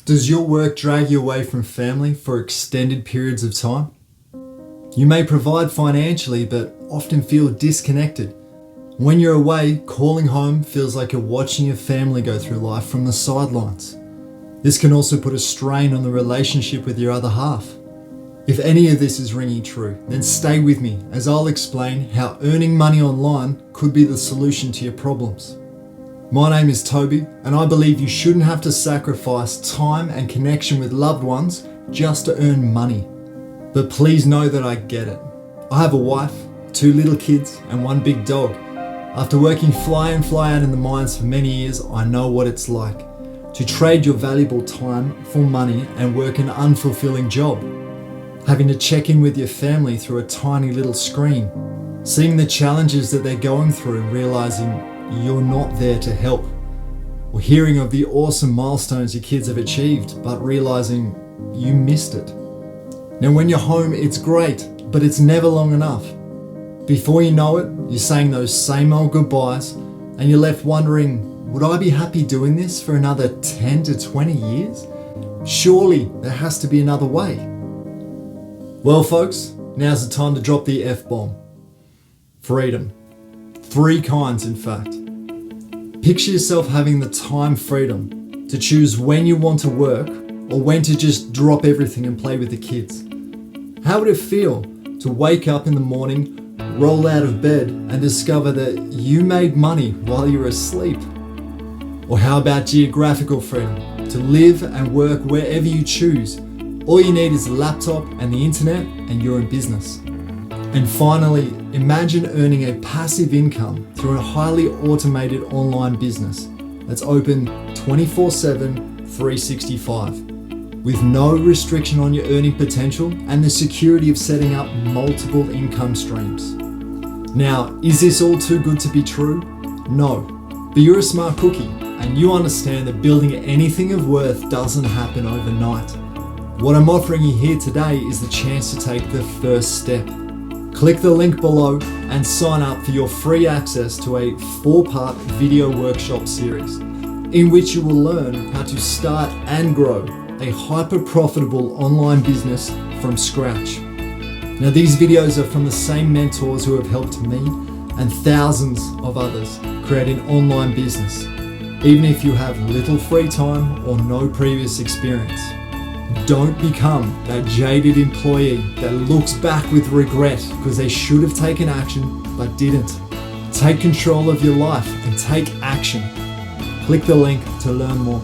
Does your work drag you away from family for extended periods of time? You may provide financially but often feel disconnected. When you're away, calling home feels like you're watching your family go through life from the sidelines. This can also put a strain on the relationship with your other half. If any of this is ringing true, then stay with me as I'll explain how earning money online could be the solution to your problems. My name is Toby, and I believe you shouldn't have to sacrifice time and connection with loved ones just to earn money. But please know that I get it. I have a wife, 2 little kids, and 1 big dog. After working fly in fly out in the mines for many years, I know what it's like to trade your valuable time for money and work an unfulfilling job. Having to check in with your family through a tiny little screen, seeing the challenges that they're going through and realizing you're not there to help, or hearing of the awesome milestones your kids have achieved but realizing you missed it. Now when you're home, it's great, but it's never long enough. Before you know it, you're saying those same old goodbyes and you're left wondering, would I be happy doing this for another 10 to 20 years? Surely there has to be another way. Well folks, now's the time to drop the F-bomb. Freedom. 3 kinds in fact. Picture yourself having the time freedom to choose when you want to work or when to just drop everything and play with the kids. How would it feel to wake up in the morning, roll out of bed and discover that you made money while you were asleep? Or how about geographical freedom to live and work wherever you choose? All you need is a laptop and the internet and you're in business. And finally, imagine earning a passive income through a highly automated online business that's open 24/7, 365, with no restriction on your earning potential and the security of setting up multiple income streams. Now, is this all too good to be true? No, but you're a smart cookie and you understand that building anything of worth doesn't happen overnight. What I'm offering you here today is the chance to take the first step. Click the link below and sign up for your free access to a 4-part video workshop series in which you will learn how to start and grow a hyper-profitable online business from scratch. Now these videos are from the same mentors who have helped me and thousands of others create an online business, even if you have little free time or no previous experience. Don't become that jaded employee that looks back with regret because they should have taken action but didn't. Take control of your life and take action. Click the link to learn more.